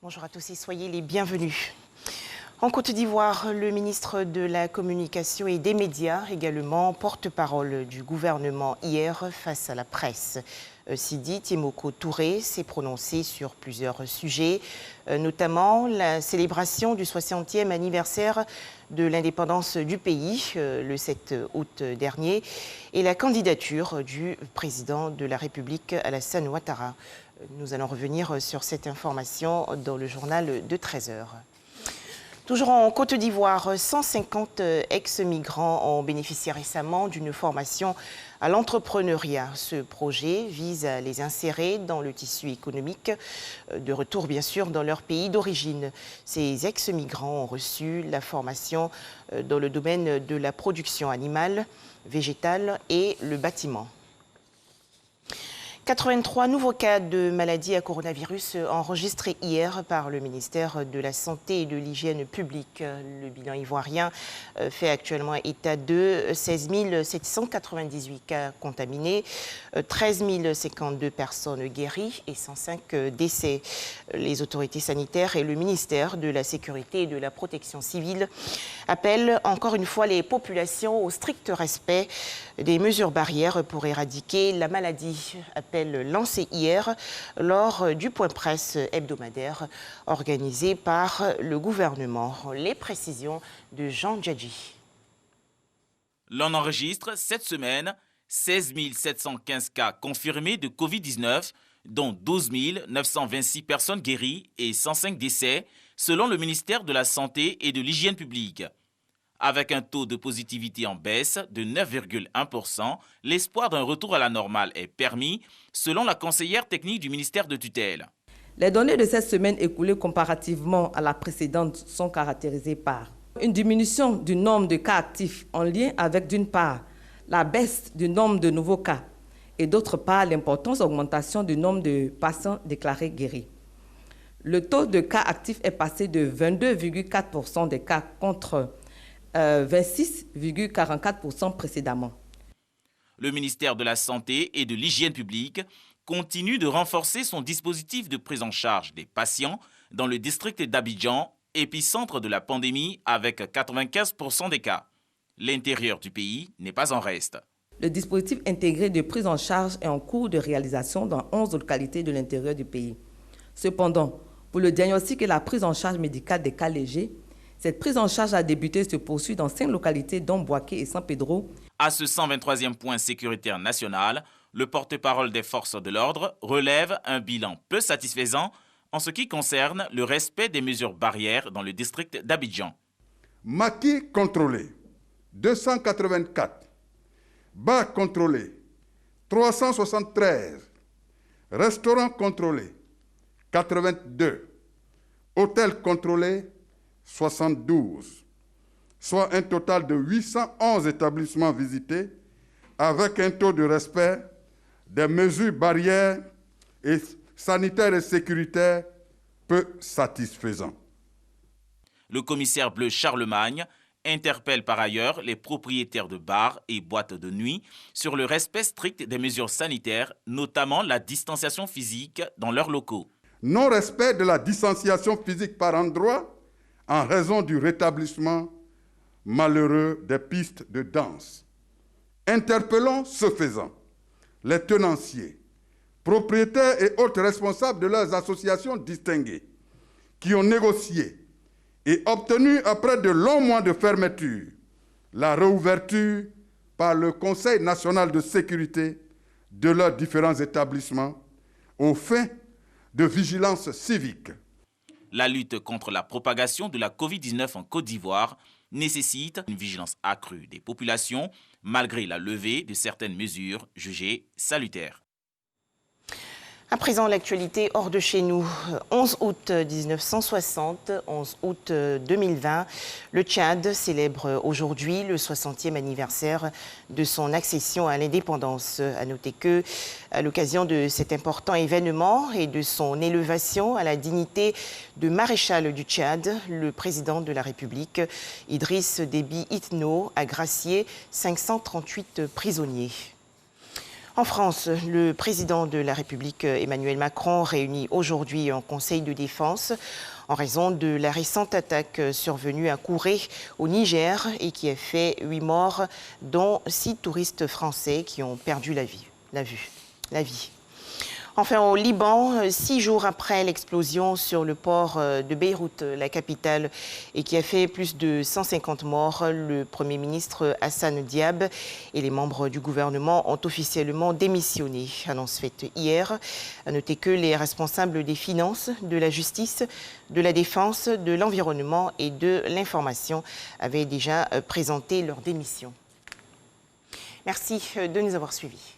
Bonjour à tous et soyez les bienvenus. En Côte d'Ivoire, le ministre de la Communication et des Médias, également porte-parole du gouvernement hier face à la presse. Sidi Timoko Touré s'est prononcé sur plusieurs sujets, notamment la célébration du 60e anniversaire de l'indépendance du pays, le 7 août dernier, et la candidature du président de la République, Alassane Ouattara. Nous allons revenir sur cette information dans le journal de 13h. Toujours en Côte d'Ivoire, 150 ex-migrants ont bénéficié récemment d'une formation à l'entrepreneuriat. Ce projet vise à les insérer dans le tissu économique, de retour bien sûr dans leur pays d'origine. Ces ex-migrants ont reçu la formation dans le domaine de la production animale, végétale et le bâtiment. 83 nouveaux cas de maladie à coronavirus enregistrés hier par le ministère de la Santé et de l'Hygiène publique. Le bilan ivoirien fait actuellement état de 16 798 cas contaminés, 13 052 personnes guéries et 105 décès. Les autorités sanitaires et le ministère de la Sécurité et de la Protection civile appellent encore une fois les populations au strict respect des mesures barrières pour éradiquer la maladie. Lancé hier lors du point presse hebdomadaire organisé par le gouvernement. Les précisions de Jean Djadji. L'on enregistre cette semaine 16 715 cas confirmés de Covid-19, dont 12 926 personnes guéries et 105 décès, selon le ministère de la Santé et de l'Hygiène publique. Avec un taux de positivité en baisse de 9,1%, l'espoir d'un retour à la normale est permis, selon la conseillère technique du ministère de tutelle. Les données de cette semaine écoulée comparativement à la précédente sont caractérisées par une diminution du nombre de cas actifs en lien avec, d'une part, la baisse du nombre de nouveaux cas et d'autre part, l'importante augmentation du nombre de patients déclarés guéris. Le taux de cas actifs est passé de 22,4% des cas contre 26,44% précédemment. Le ministère de la Santé et de l'Hygiène publique continue de renforcer son dispositif de prise en charge des patients dans le district d'Abidjan, épicentre de la pandémie avec 95% des cas. L'intérieur du pays n'est pas en reste. Le dispositif intégré de prise en charge est en cours de réalisation dans 11 localités de l'intérieur du pays. Cependant, pour le diagnostic et la prise en charge médicale des cas légers, cette prise en charge a débuté et se poursuit dans 5 localités, dont Boaké et San Pedro. À ce 123e point sécuritaire national, le porte-parole des forces de l'ordre relève un bilan peu satisfaisant en ce qui concerne le respect des mesures barrières dans le district d'Abidjan. Maquis contrôlé, 284. Bar contrôlé, 373. Restaurant contrôlé, 82. Hôtel contrôlé, 72, soit un total de 811 établissements visités avec un taux de respect des mesures barrières et sanitaires et sécuritaires peu satisfaisant. Le commissaire bleu Charlemagne interpelle par ailleurs les propriétaires de bars et boîtes de nuit sur le respect strict des mesures sanitaires, notamment la distanciation physique dans leurs locaux. Non-respect de la distanciation physique par endroit en raison du rétablissement malheureux des pistes de danse. Interpellons ce faisant les tenanciers, propriétaires et autres responsables de leurs associations distinguées qui ont négocié et obtenu après de longs mois de fermeture la réouverture par le Conseil national de sécurité de leurs différents établissements aux fins de vigilance civique. La lutte contre la propagation de la Covid-19 en Côte d'Ivoire nécessite une vigilance accrue des populations malgré la levée de certaines mesures jugées salutaires. À présent, l'actualité hors de chez nous. 11 août 1960, 11 août 2020, le Tchad célèbre aujourd'hui le 60e anniversaire de son accession à l'indépendance. À noter que, à l'occasion de cet important événement et de son élévation à la dignité de maréchal du Tchad, le président de la République, Idriss Déby Itno, a gracié 538 prisonniers. En France, le président de la République Emmanuel Macron réunit aujourd'hui un conseil de défense en raison de la récente attaque survenue à Kouré au Niger et qui a fait 8 morts, dont 6 touristes français qui ont perdu la vie. Enfin, au Liban, 6 jours après l'explosion sur le port de Beyrouth, la capitale, et qui a fait plus de 150 morts, le Premier ministre Hassan Diab et les membres du gouvernement ont officiellement démissionné. Annonce faite hier. À noter que les responsables des finances, de la justice, de la défense, de l'environnement et de l'information avaient déjà présenté leur démission. Merci de nous avoir suivis.